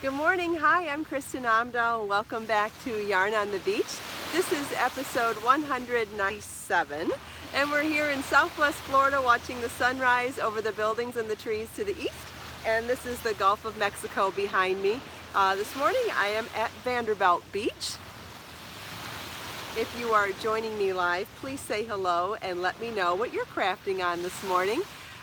Good morning. Hi, I'm Kristin Omdahl and welcome back to Yarn on the Beach. This is episode 197 and we're here in Southwest Florida watching the sunrise over the buildings and the trees to the east, and this is the Gulf of Mexico behind me. This morning I am at Vanderbilt Beach. If you are joining me live, please say hello and let me know what you're crafting on this morning.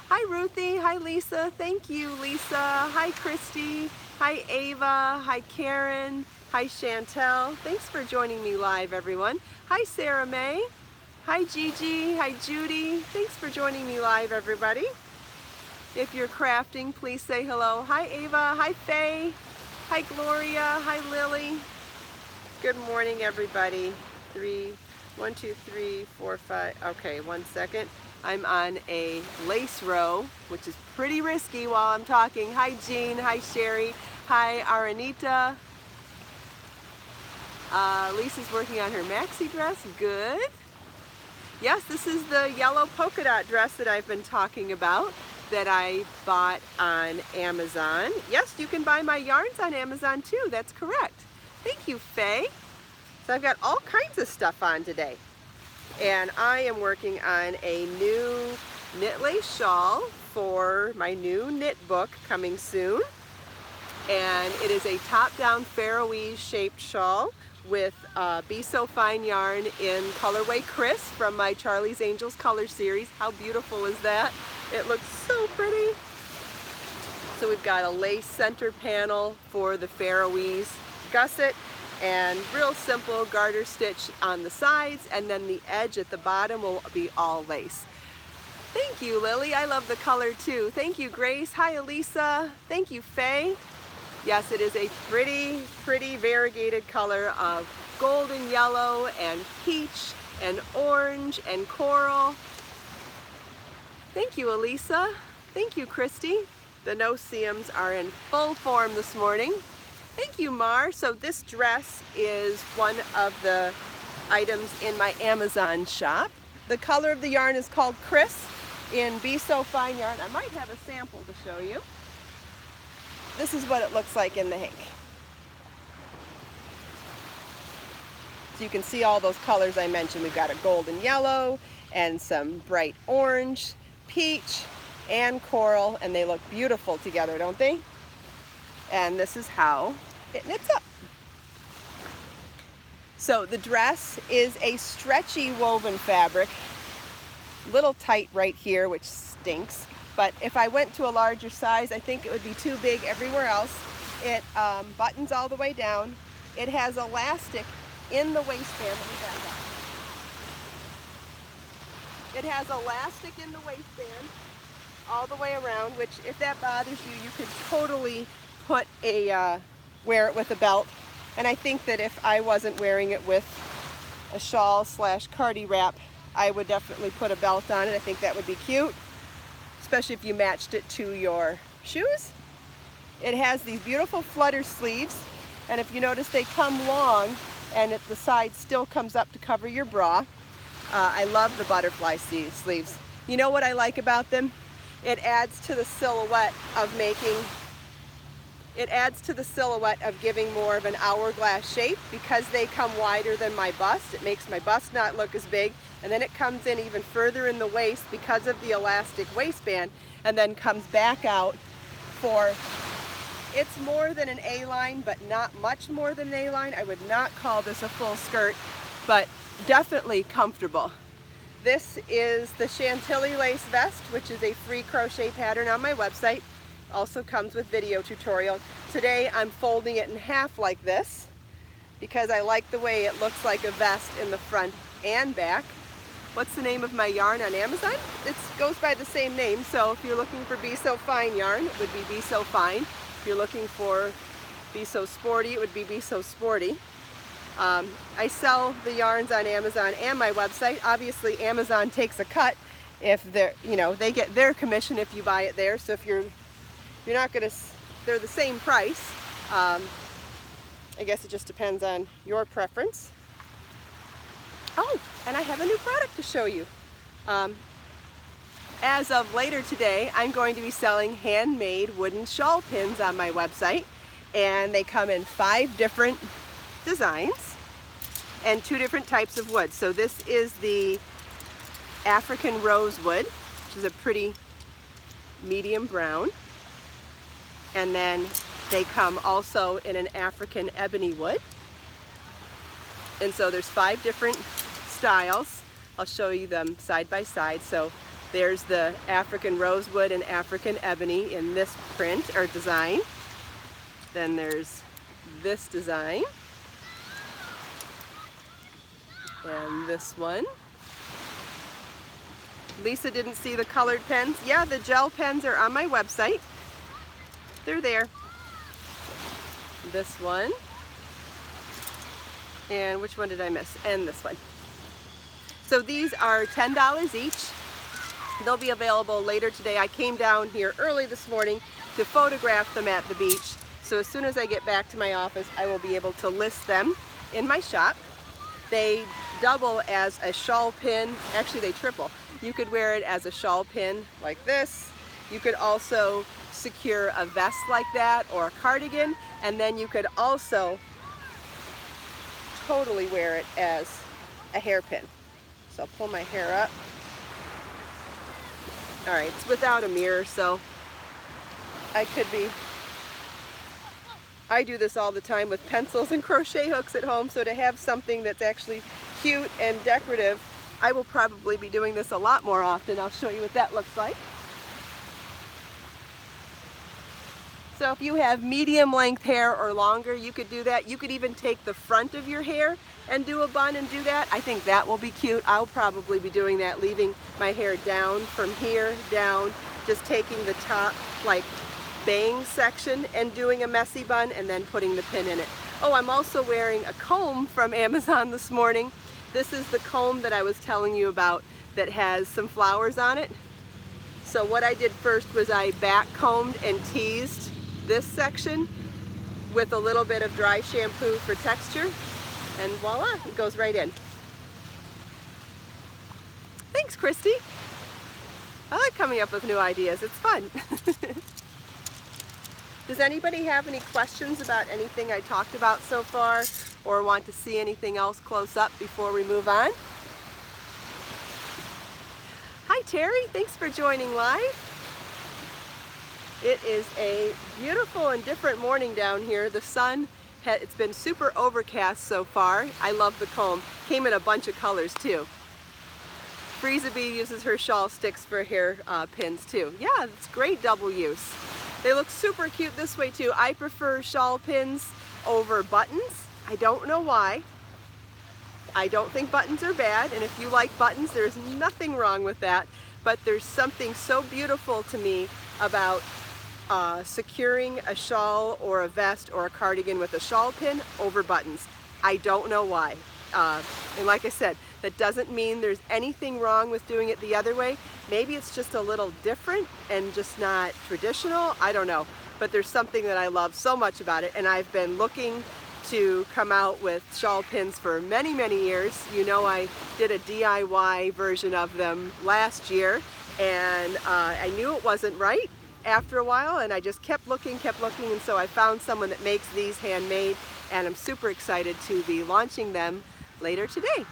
Hi Ruthie, hi Lisa, thank you Lisa, hi Christy, hi Ava, hi Karen, hi Chantel. Thanks for joining me live everyone. Hi Sarah May, hi Gigi, hi Judy. Thanks for joining me live everybody. If you're crafting, please say hello. Hi Ava, hi Faye, hi Gloria, hi Lily. Good morning everybody. 1, 2, 3, 4, 5. Okay, 1 second. I'm on a lace row, which is pretty risky while I'm talking. Hi Jean, hi Sherry, hi Aranita. Lisa's working on her maxi dress, good. Yes, this is the yellow polka dot dress that I've been talking about that I bought on Amazon. Yes, you can buy my yarns on Amazon too, that's correct. Thank you, Faye. So I've got all kinds of stuff on today. And I am working on a new knit lace shawl for my new knit book coming soon. And it is a top-down Faroese shaped shawl with Be So Fine yarn in colorway Chris from my Charlie's Angels color series. How beautiful is that? It looks so pretty. So we've got a lace center panel for the Faroese gusset, and real simple garter stitch on the sides, and then the edge at the bottom will be all lace. Thank you, Lily. I love the color too. Thank you, Grace. Hi, Elisa. Thank you, Faye. Yes, it is a pretty, pretty variegated color of golden yellow and peach and orange and coral. Thank you, Elisa. Thank you, Christy. The no-seams are in full form this morning. Thank you, Mar. So this dress is one of the items in my Amazon shop. The color of the yarn is called Chris in Be So Fine yarn. I might have a sample to show you. This is what it looks like in the hank. So you can see all those colors I mentioned. We've got a golden yellow and some bright orange, peach, and coral, and they look beautiful together, don't they? And this is how it knits up. So the dress is a stretchy woven fabric, little tight right here, which stinks, but if I went to a larger size, I think it would be too big everywhere else. It buttons all the way down. It has elastic in the waistband. Let me back up. It has elastic in the waistband all the way around, which if that bothers you, you could totally put wear it with a belt. And I think that if I wasn't wearing it with a shawl slash cardi wrap, I would definitely put a belt on it. I think that would be cute, especially if you matched it to your shoes. It has these beautiful flutter sleeves, and if you notice they come long and the side still comes up to cover your bra. I love the butterfly sleeves. You know what I like about them? It adds to the silhouette of giving more of an hourglass shape because they come wider than my bust. It makes my bust not look as big, and then it comes in even further in the waist because of the elastic waistband, and then comes back out for, it's more than an A-line, but not much more than an A-line. I would not call this a full skirt, but definitely comfortable. This is the Chantilly lace vest, which is a free crochet pattern on my website. Also comes with video tutorial. Today I'm folding it in half like this because I like the way it looks like a vest in the front and back. What's the name of my yarn on Amazon? It goes by the same name, so if you're looking for Be So Fine yarn, it would be Be So Fine. If you're looking for Be So Sporty, it would be Be So Sporty. I sell the yarns on Amazon and my website. Obviously Amazon takes a cut if they're, they get their commission if you buy it there. So if you're not going to, they're the same price. I guess it just depends on your preference. Oh, and I have a new product to show you. As of later today, I'm going to be selling handmade wooden shawl pins on my website. and they come in 5 different designs and 2 different types of wood. So this is the African rosewood, which is a pretty medium brown, and then they come also in an African ebony wood. And so there's 5 different styles. I'll show you them side by side. So there's the African rosewood and African ebony in this print or design. Then there's this design. And this one. Lisa didn't see the colored pens. Yeah, the gel pens are on my website. They're there. This one. And which one did I miss? And this one. So these are $10 each. They'll be available later today. I came down here early this morning to photograph them at the beach. So as soon as I get back to my office, I will be able to list them in my shop. They double as a shawl pin. Actually, they triple. You could wear it as a shawl pin like this. You could also secure a vest like that or a cardigan, and then you could also totally wear it as a hairpin. So I'll pull my hair up. All right, it's without a mirror, so I do this all the time with pencils and crochet hooks at home, so to have something that's actually cute and decorative, I will probably be doing this a lot more often. I'll show you what that looks like. So if you have medium length hair or longer, you could do that. You could even take the front of your hair and do a bun and do that. I think that will be cute. I'll probably be doing that, leaving my hair down from here down, just taking the top like bang section and doing a messy bun and then putting the pin in it. Oh, I'm also wearing a comb from Amazon this morning. This is the comb that I was telling you about that has some flowers on it. So what I did first was I back combed and teased this section with a little bit of dry shampoo for texture, and voila, it goes right in. Thanks, Christy. I like coming up with new ideas. It's fun. Does anybody have any questions about anything I talked about so far, or want to see anything else close up before we move on? Hi, Terry. Thanks for joining live. It is a beautiful and different morning down here. The sun, it's been super overcast so far. I love the comb. Came in a bunch of colors too. Frieza Bee uses her shawl sticks for hair pins too. Yeah, it's great double use. They look super cute this way too. I prefer shawl pins over buttons. I don't know why. I don't think buttons are bad, and if you like buttons, there's nothing wrong with that. But there's something so beautiful to me about securing a shawl or a vest or a cardigan with a shawl pin over buttons. I don't know why. And like I said, that doesn't mean there's anything wrong with doing it the other way. Maybe it's just a little different and just not traditional. I don't know. But there's something that I love so much about it, and I've been looking to come out with shawl pins for many, many years. You know, I did a DIY version of them last year, and I knew it wasn't right after a while, and I just kept looking, and so I found someone that makes these handmade, and I'm super excited to be launching them later today,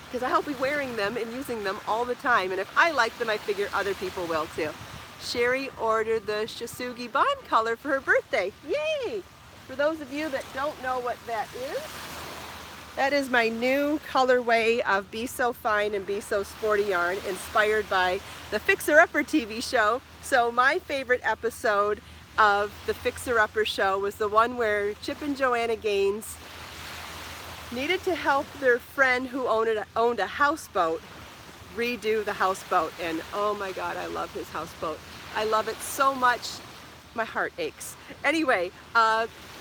because I'll be wearing them and using them all the time, and if I like them, I figure other people will too. Sherry ordered the Shisugi Bond color for her birthday. Yay! For those of you that don't know what that is my new colorway of Be So Fine and Be So Sporty yarn, inspired by the Fixer Upper TV show. So my favorite episode of the Fixer Upper show was the one where Chip and Joanna Gaines needed to help their friend who owned a houseboat redo the houseboat, and oh my god, I love his houseboat. I love it so much, my heart aches. Anyway,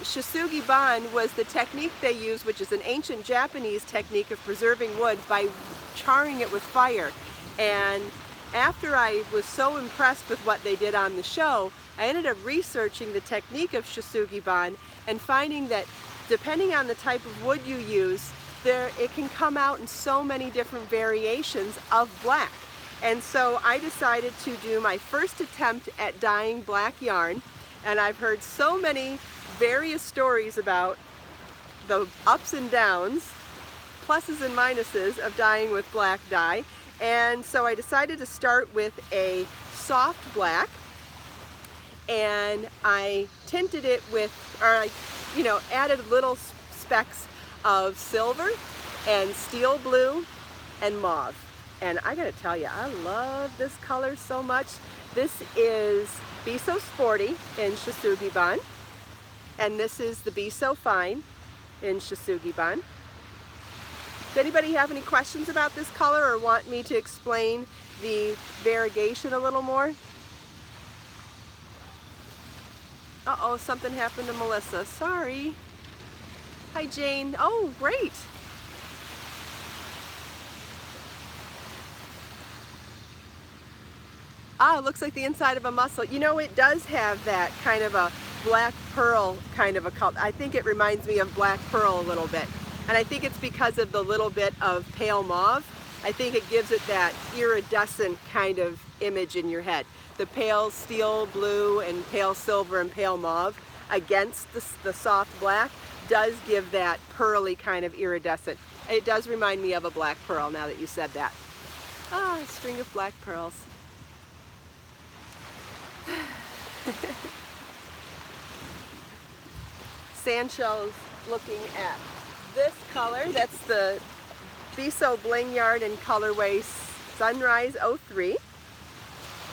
Shisugi Bond was the technique they used, which is an ancient Japanese technique of preserving wood by charring it with fire. And after I was so impressed with what they did on the show, I ended up researching the technique of Shisugi Bond and finding that depending on the type of wood you use, it can come out in so many different variations of black. And so I decided to do my first attempt at dyeing black yarn, and I've heard so many various stories about the ups and downs, pluses and minuses of dyeing with black dye. And so I decided to start with a soft black, and I tinted it with, or I, added little specks of silver and steel blue and mauve. And I gotta tell you, I love this color so much. This is Be So Sporty in Shisugi Ban, and this is the Be So Fine in Shisugi Ban. Does anybody have any questions about this color or want me to explain the variegation a little more? Uh-oh, something happened to Melissa. Sorry. Hi, Jane. Oh, great. Ah, it looks like the inside of a mussel. You know, it does have that kind of a black pearl kind of a color. I think it reminds me of black pearl a little bit. And I think it's because of the little bit of pale mauve. I think it gives it that iridescent kind of image in your head. The pale steel blue and pale silver and pale mauve against the soft black does give that pearly kind of iridescent. It does remind me of a black pearl now that you said that. Ah, a string of black pearls. Sandshell's looking at this color. That's the Be So Bling yarn in colorway Sunrise 03.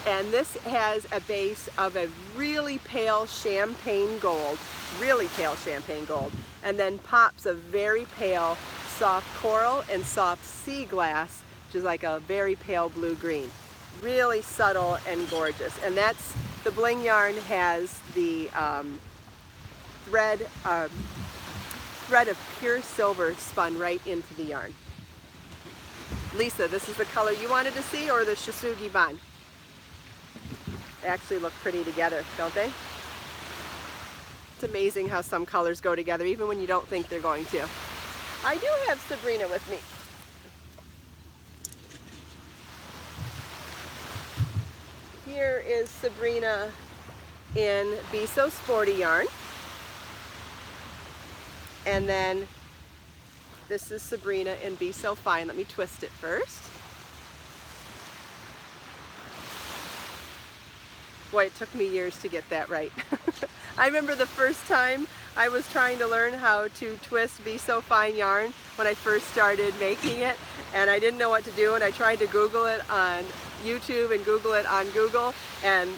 And this has a base of a really pale champagne gold, and then pops of very pale soft coral and soft sea glass, which is like a very pale blue-green. Really subtle and gorgeous. And that's, the bling yarn has the thread of pure silver spun right into the yarn. Lisa, this is the color you wanted to see, or the Shisugi Ban? They actually look pretty together, don't they? It's amazing how some colors go together, even when you don't think they're going to. I do have Sabrina with me. Here is Sabrina in Be So Sporty yarn. And then this is Sabrina in Be So Fine. Let me twist it first. Boy, it took me years to get that right. I remember the first time I was trying to learn how to twist Be So Fine yarn when I first started making it, and I didn't know what to do, and I tried to Google it on YouTube and Google it on Google, and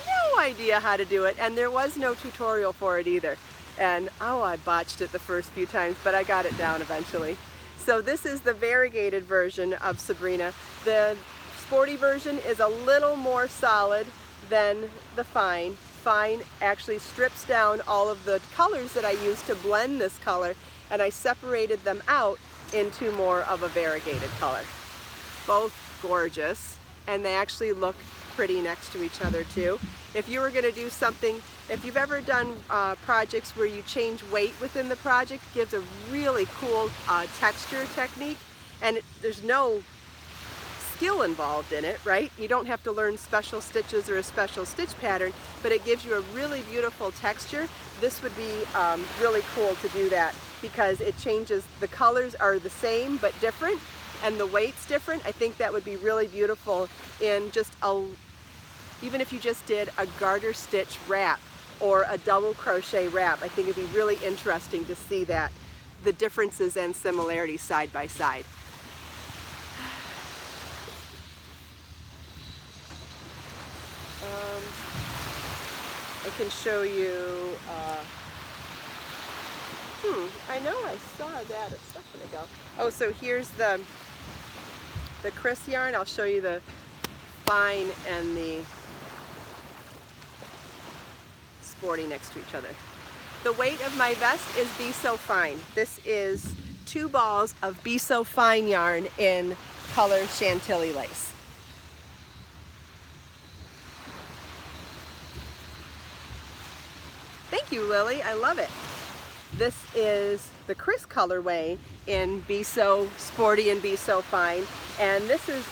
no idea how to do it, and there was no tutorial for it either. And oh, I botched it the first few times, but I got it down eventually. So this is the variegated version of Sabrina. The sporty version is a little more solid than the fine. Fine actually strips down all of the colors that I used to blend this color, and I separated them out into more of a variegated color. Both gorgeous, and they actually look pretty next to each other too. If you were going to do something, if you've ever done projects where you change weight within the project, it gives a really cool texture technique, and there's no skill involved in it, right? You don't have to learn special stitches or a special stitch pattern, but it gives you a really beautiful texture. This would be really cool to do that, because it changes, the colors are the same but different, and the weight's different. I think that would be really beautiful in just even if you just did a garter stitch wrap or a double crochet wrap. I think it'd be really interesting to see that, the differences and similarities side by side. I can show you, I know I saw that a second ago. Oh, so here's the Kris yarn. I'll show you the fine and the sporty next to each other. The weight of my vest is Be So Fine. This is 2 balls of Be So Fine yarn in color Chantilly lace. Thank you, Lily. I love it. This is the Kris colorway in Be So Sporty and Be So Fine, and this is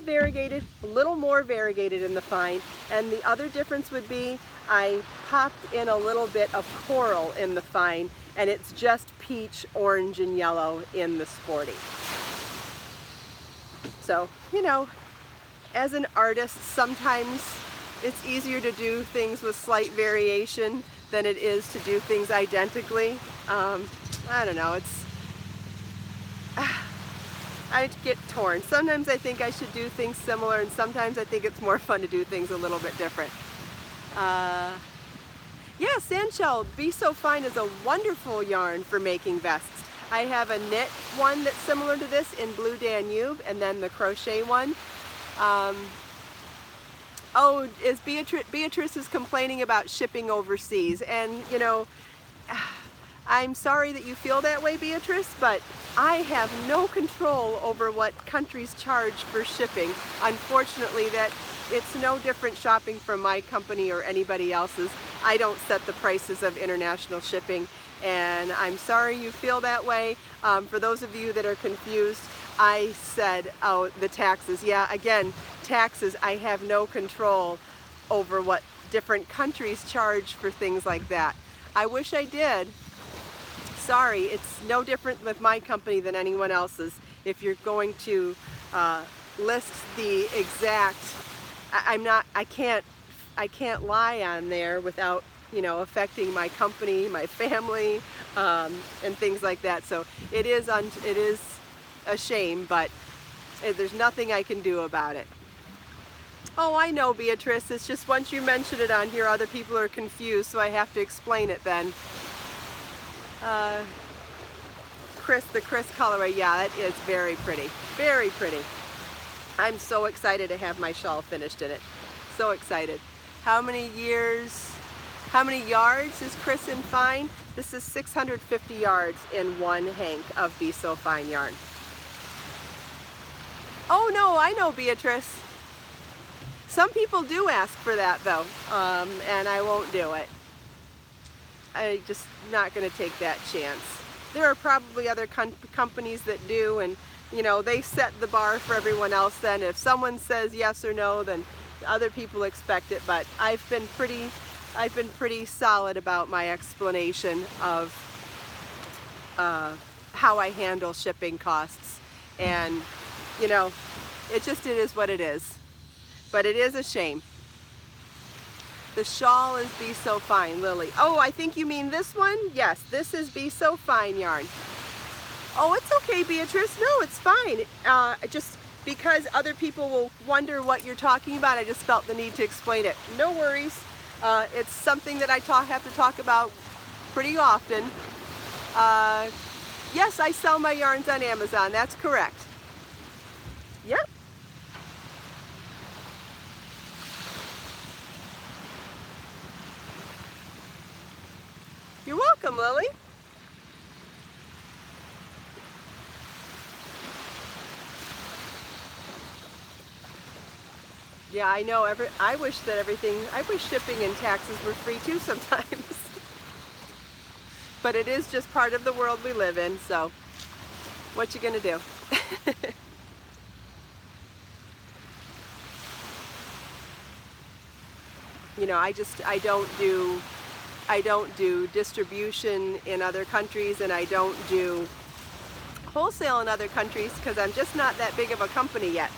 variegated, a little more variegated in the fine. And the other difference would be I popped in a little bit of coral in the fine, and it's just peach, orange, and yellow in the sporty. So, you know, as an artist, sometimes it's easier to do things with slight variation than it is to do things identically. I don't know, I get torn. Sometimes I think I should do things similar, and sometimes I think it's more fun to do things a little bit different. Yeah, Sandshell Be So Fine is a wonderful yarn for making vests. I have a knit one that's similar to this in Blue Danube, and then the crochet one. Oh, Beatrice is complaining about shipping overseas, and you know, I'm sorry that you feel that way, Beatrice, but I have no control over what countries charge for shipping. Unfortunately, it's no different shopping from my company or anybody else's. I don't set the prices of international shipping, and I'm sorry you feel that way. For those of you that are confused, I said, oh, the taxes. Yeah, again, taxes. I have no control over what different countries charge for things like that. I wish I did. Sorry, it's no different with my company than anyone else's. If you're going to list the exact, I can't lie on there without, you know, affecting my company, my family, and things like that. So it is a shame, but there's nothing I can do about it. Oh, I know, Beatrice. It's just once you mention it on here, other people are confused, so I have to explain it then. The Chris colorway, yeah, that is very pretty. Very pretty. I'm so excited to have my shawl finished in it. So excited. How many yards is Chris in fine? This is 650 yards in one hank of Be So Fine yarn. Oh no, I know, Beatrice. Some people do ask for that though, and I won't do it. I'm just not going to take that chance. There are probably other companies that do, and you know, they set the bar for everyone else. Then if someone says yes or no, then other people expect it. But I've been pretty solid about my explanation of how I handle shipping costs, and you know, it is what it is. But it is a shame. The shawl is Be So Fine, Lily. Oh, I think you mean this one? Yes, this is Be So Fine yarn. Oh, it's okay, Beatrice. No, it's fine. Just because other people will wonder what you're talking about, I just felt the need to explain it. No worries. It's something that I have to talk about pretty often. Yes, I sell my yarns on Amazon. That's correct. Yep. You're welcome, Lily. Yeah, I know. I wish shipping and taxes were free too sometimes. But it is just part of the world we live in, so what you gonna do? You know, I don't do distribution in other countries, and I don't do wholesale in other countries because I'm just not that big of a company yet.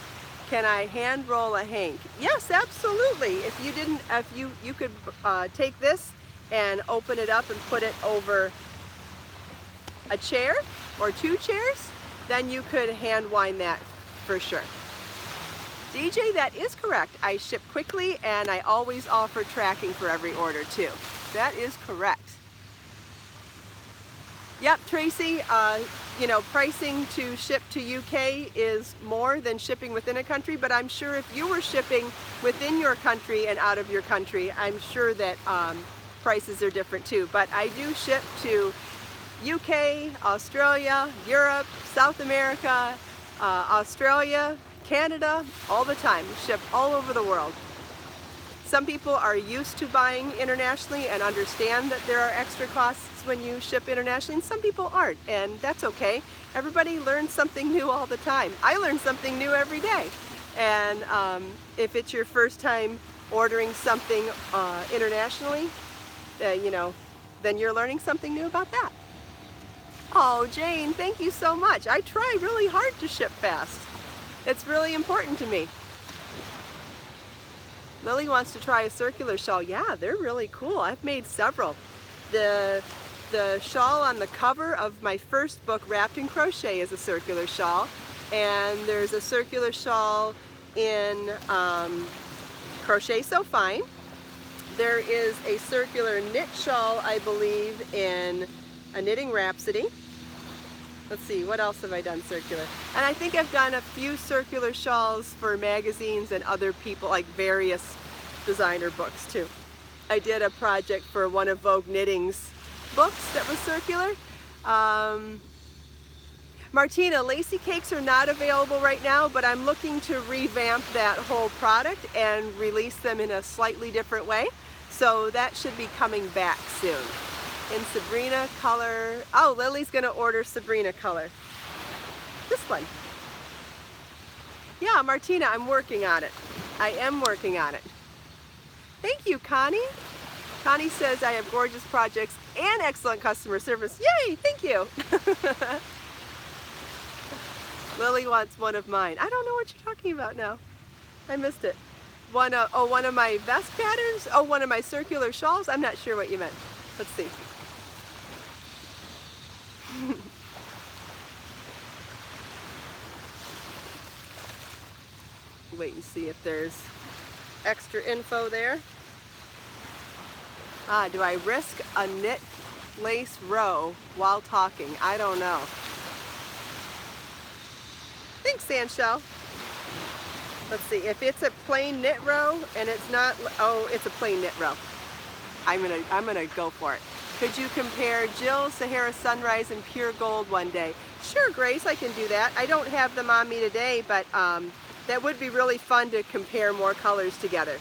Can I hand roll a hank? Yes, absolutely. If you could take this and open it up and put it over a chair or two chairs, then you could hand wind that for sure. DJ, that is correct. I ship quickly, and I always offer tracking for every order too. That is correct. Yep, Tracy, you know, pricing to ship to UK is more than shipping within a country, but I'm sure if you were shipping within your country and out of your country, I'm sure that prices are different too. But I do ship to UK, Australia, Europe, South America, Australia, Canada, all the time. We ship all over the world. Some people are used to buying internationally and understand that there are extra costs when you ship internationally, and some people aren't, and that's okay. Everybody learns something new all the time. I learn something new every day. And if it's your first time ordering something internationally, you know, then you're learning something new about that. Oh, Jane, thank you so much. I try really hard to ship fast. It's really important to me. Lily wants to try a circular shawl. Yeah, they're really cool. I've made several. The shawl on the cover of my first book, Wrapped in Crochet, is a circular shawl. And there's a circular shawl in Crochet So Fine. There is a circular knit shawl, I believe, in a Knitting Rhapsody. Let's see, what else have I done circular? And I think I've done a few circular shawls for magazines and other people, like various designer books too. I did a project for one of Vogue Knitting's books that was circular. Martina, lacy cakes are not available right now, but I'm looking to revamp that whole product and release them in a slightly different way. So that should be coming back soon. In Sabrina color, oh, Lily's gonna order Sabrina color. This one. Yeah, Martina, I'm working on it. I am working on it. Thank you, Connie. Connie says I have gorgeous projects and excellent customer service. Yay, thank you. Lily wants one of mine. I don't know what you're talking about now. I missed it. One of my vest patterns? Oh, one of my circular shawls? I'm not sure what you meant. Let's see. Wait and see if there's extra info there. Do I risk a knit lace row while talking? I don't know. Thanks, Sandshell. Let's see, if it's a plain knit row and it's not, oh, it's a plain knit row. I'm gonna go for it. Could you compare Jill, Sahara Sunrise, and Pure Gold one day? Sure, Grace, I can do that. I don't have them on me today, but that would be really fun to compare more colors together.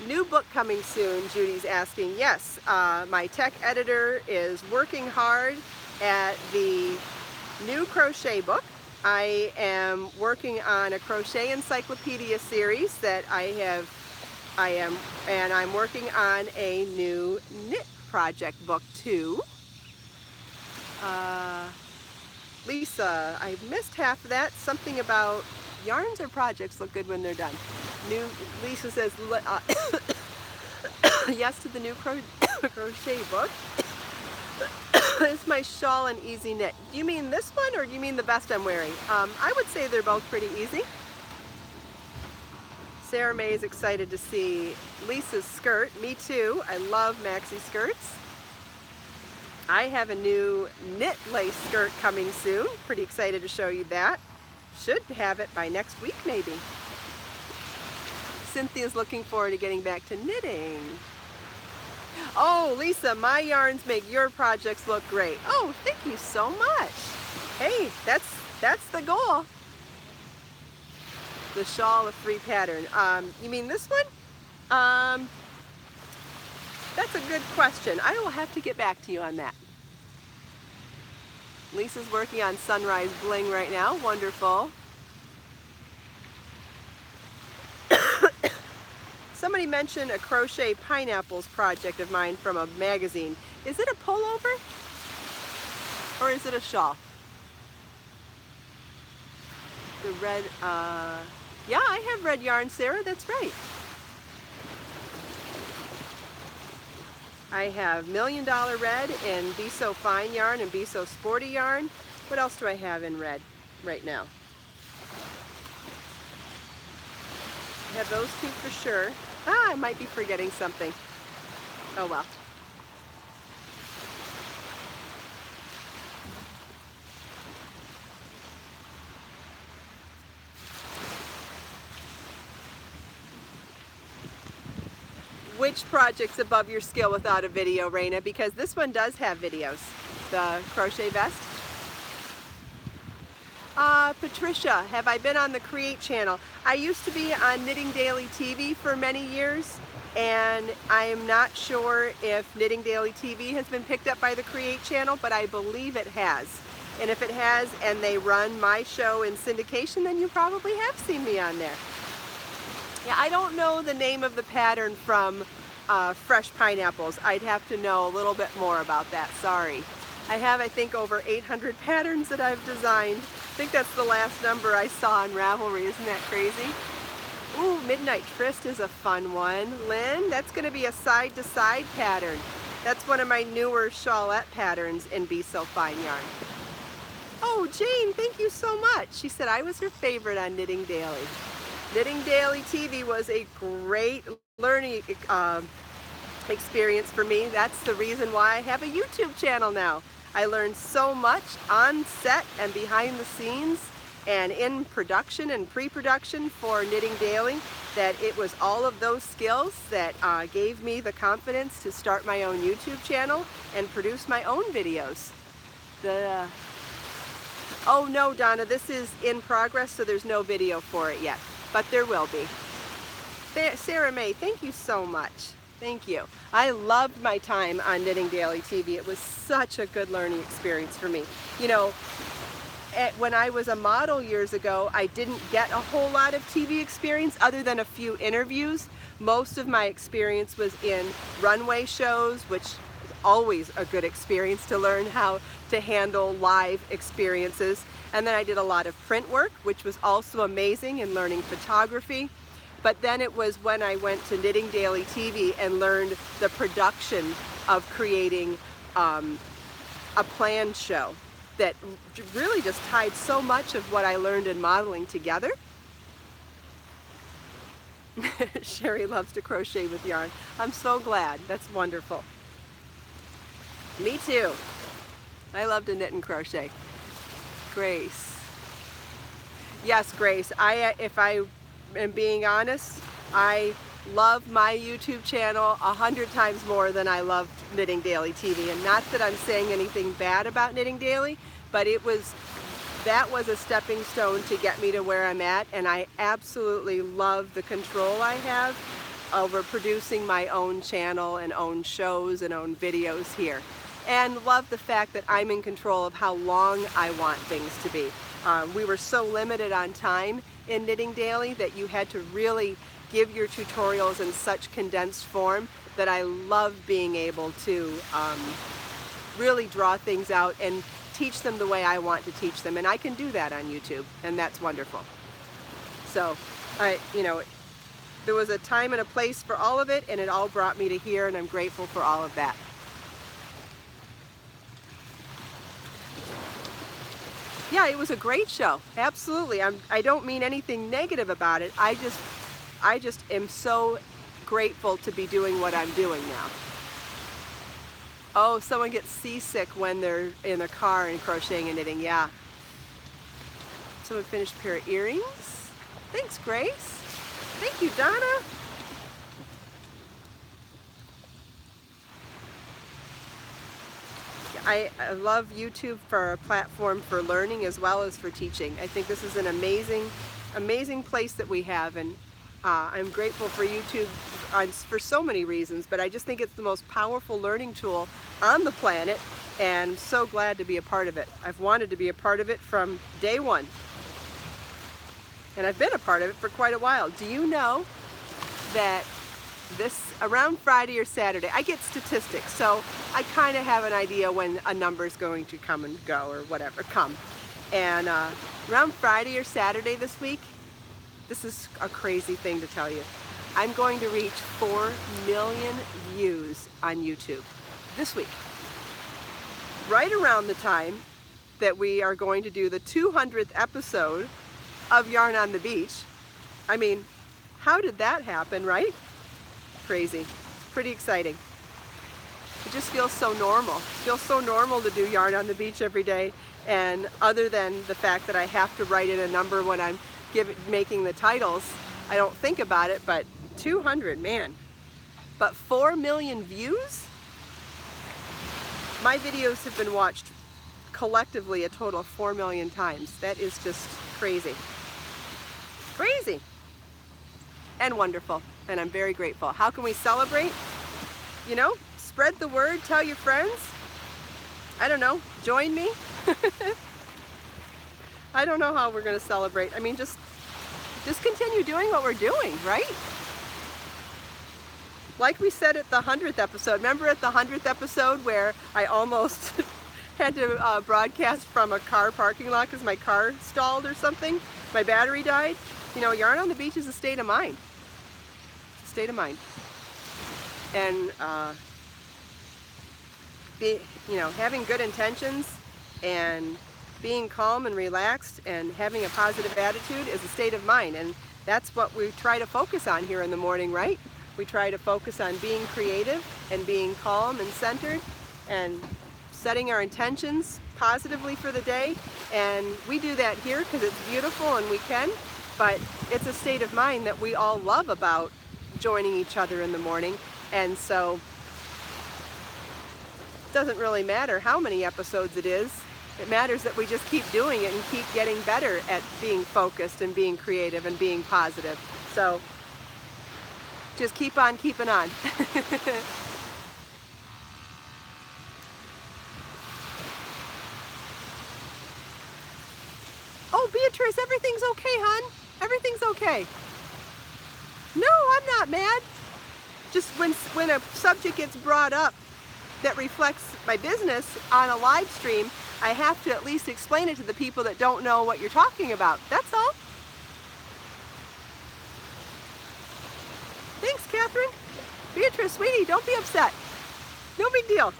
New book coming soon, Judy's asking. Yes, my tech editor is working hard at the new crochet book. I am working on a crochet encyclopedia series that and I'm working on a new knit project book too. Lisa, I missed half of that. Something about yarns or projects look good when they're done. Lisa says yes to the new crochet book. It's my shawl and easy knit. Do you mean this one or do you mean the vest I'm wearing? I would say they're both pretty easy. Sarah May is excited to see Lisa's skirt. Me too. I love maxi skirts. I have a new knit lace skirt coming soon. Pretty excited to show you that. Should have it by next week maybe. Cynthia's looking forward to getting back to knitting. Oh, Lisa, my yarns make your projects look great. Oh, thank you so much. Hey, that's the goal. The shawl of free pattern. You mean this one? That's a good question. I will have to get back to you on that. Lisa's working on Sunrise Bling right now. Wonderful. Somebody mentioned a crochet pineapples project of mine from a magazine. Is it a pullover? Or is it a shawl? The red, yeah, I have red yarn, Sarah, that's right. I have $1 Million Red and Be So Fine yarn and Be So Sporty yarn. What else do I have in red right now? I have those two for sure. I might be forgetting something. Oh well. Which project's above your skill without a video, Raina? Because this one does have videos. The crochet vest. Patricia, have I been on the Create channel? I used to be on Knitting Daily TV for many years, and I'm not sure if Knitting Daily TV has been picked up by the Create channel, but I believe it has. And if it has, and they run my show in syndication, then you probably have seen me on there. Yeah, I don't know the name of the pattern from Fresh Pineapples. I'd have to know a little bit more about that, sorry. I have, I think, over 800 patterns that I've designed. I think that's the last number I saw on Ravelry. Isn't that crazy? Ooh, Midnight Tryst is a fun one. Lynn, that's going to be a side-to-side pattern. That's one of my newer shawlette patterns in Be So Fine yarn. Oh, Jane, thank you so much. She said I was her favorite on Knitting Daily. Knitting Daily TV was a great learning experience for me. That's the reason why I have a YouTube channel now. I learned so much on set and behind the scenes and in production and pre-production for Knitting Daily, that it was all of those skills that gave me the confidence to start my own YouTube channel and produce my own videos. Oh no, Donna, this is in progress, so there's no video for it yet, but there will be. Sarah May, thank you so much. Thank you. I loved my time on Knitting Daily TV. It was such a good learning experience for me. You know, when I was a model years ago, I didn't get a whole lot of TV experience other than a few interviews. Most of my experience was in runway shows, which is always a good experience to learn how to handle live experiences. And then I did a lot of print work, which was also amazing in learning photography. But then it was when I went to Knitting Daily TV and learned the production of creating a planned show that really just tied so much of what I learned in modeling together. Sherry loves to crochet with yarn. I'm so glad. That's wonderful. Me too. I love to knit and crochet. Grace. Yes, Grace. If I am being honest, I love my YouTube channel 100 times more than I loved Knitting Daily TV. And not that I'm saying anything bad about Knitting Daily, but that was a stepping stone to get me to where I'm at, and I absolutely love the control I have over producing my own channel and own shows and own videos here. And love the fact that I'm in control of how long I want things to be. We were so limited on time in Knitting Daily that you had to really give your tutorials in such condensed form that I love being able to really draw things out and teach them the way I want to teach them, and I can do that on YouTube, and that's wonderful. So, you know, there was a time and a place for all of it, and it all brought me to here, and I'm grateful for all of that. Yeah, it was a great show. Absolutely. I don't mean anything negative about it. I just am so grateful to be doing what I'm doing now. Oh, someone gets seasick when they're in a car and crocheting and knitting. Yeah. Someone finished a pair of earrings. Thanks, Grace. Thank you, Donna. I love YouTube for a platform for learning as well as for teaching. I think this is an amazing place that we have, and I'm grateful for YouTube for so many reasons, but I just think it's the most powerful learning tool on the planet, and I'm so glad to be a part of it. I've wanted to be a part of it from day one, and I've been a part of it for quite a while. Do you know that around Friday or Saturday, I get statistics, so I kind of have an idea when a number is going to come and go or whatever, and around Friday or Saturday this week, this is a crazy thing to tell you, I'm going to reach 4 million views on YouTube this week. Right around the time that we are going to do the 200th episode of Yarn on the Beach. I mean, how did that happen, right? Crazy. Pretty exciting. It just feels so normal. It feels so normal to do Yarn on the Beach every day, and other than the fact that I have to write in a number when I'm making the titles, I don't think about it, but 200, man. But 4 million views? My videos have been watched collectively a total of 4 million times. That is just crazy. Crazy. And wonderful. And I'm very grateful. How can we celebrate? You know, spread the word, tell your friends. I don't know, join me. I don't know how we're going to celebrate. I mean, just just continue doing what we're doing, right? Like we said at the 100th episode, remember at the 100th episode where I almost had to broadcast from a car parking lot because my car stalled or something? My battery died? You know, yarn on the beach is a state of mind. It's a state of mind. And, having good intentions and being calm and relaxed and having a positive attitude is a state of mind. And that's what we try to focus on here in the morning, right? We try to focus on being creative and being calm and centered and setting our intentions positively for the day. And we do that here because it's beautiful and we can, but it's a state of mind that we all love about joining each other in the morning. And so it doesn't really matter how many episodes it is. It matters that we just keep doing it and keep getting better at being focused and being creative and being positive. So just keep on keeping on. Oh, Beatrice, everything's okay, hon. Everything's okay. No, I'm not mad. Just when a subject gets brought up that reflects my business on a live stream, I have to at least explain it to the people that don't know what you're talking about. That's all. Thanks, Catherine. Beatrice, sweetie, don't be upset. No big deal.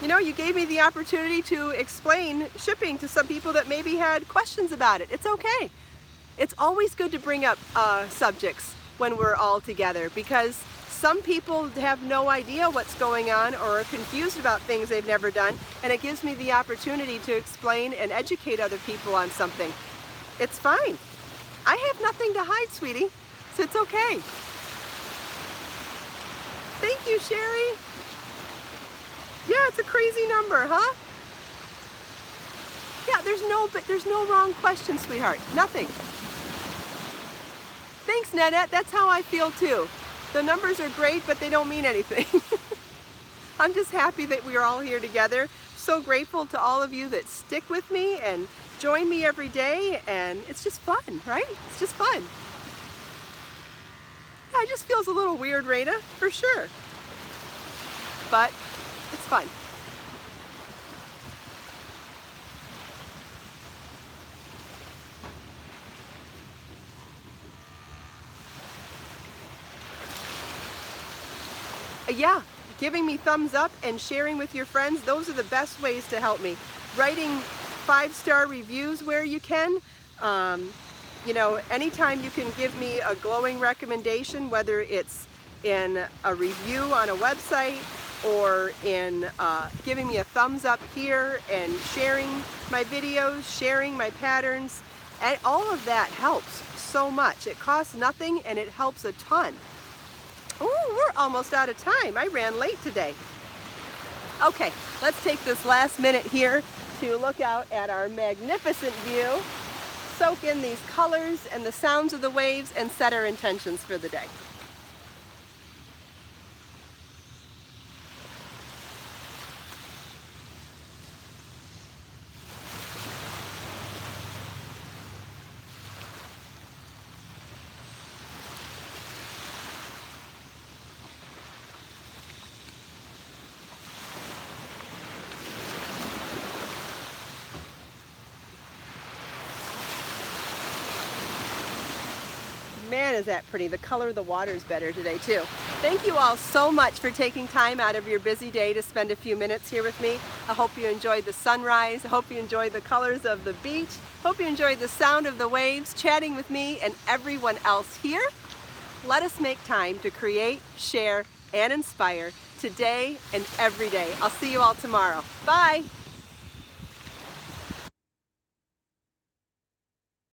You know, you gave me the opportunity to explain shipping to some people that maybe had questions about it. It's okay. It's always good to bring up subjects when we're all together because some people have no idea what's going on or are confused about things they've never done, and it gives me the opportunity to explain and educate other people on something. It's fine. I have nothing to hide, sweetie, so it's okay. Thank you, Sherry. Yeah, it's a crazy number, huh? Yeah, there's no wrong question, sweetheart. Nothing. Thanks, Nanette. That's how I feel too. The numbers are great, but they don't mean anything. I'm just happy that we're all here together. So grateful to all of you that stick with me and join me every day, and it's just fun, right? It's just fun. Yeah, it just feels a little weird, Raina, for sure. But it's fun. Yeah, giving me thumbs up and sharing with your friends, those are the best ways to help me. Writing 5-star reviews where you can. You know, anytime you can give me a glowing recommendation, whether it's in a review on a website or in giving me a thumbs up here and sharing my videos, sharing my patterns, and all of that helps so much. It costs nothing and it helps a ton. Oh, we're almost out of time. I ran late today. Okay, let's take this last minute here to look out at our magnificent view, soak in these colors and the sounds of the waves, and set our intentions for the day. Man, is that pretty. The color of the water is better today too. Thank you all so much for taking time out of your busy day to spend a few minutes here with me. I hope you enjoyed the sunrise. I hope you enjoyed the colors of the beach. Hope you enjoyed the sound of the waves, chatting with me and everyone else here. Let us make time to create, share, and inspire today and every day. I'll see you all tomorrow. Bye.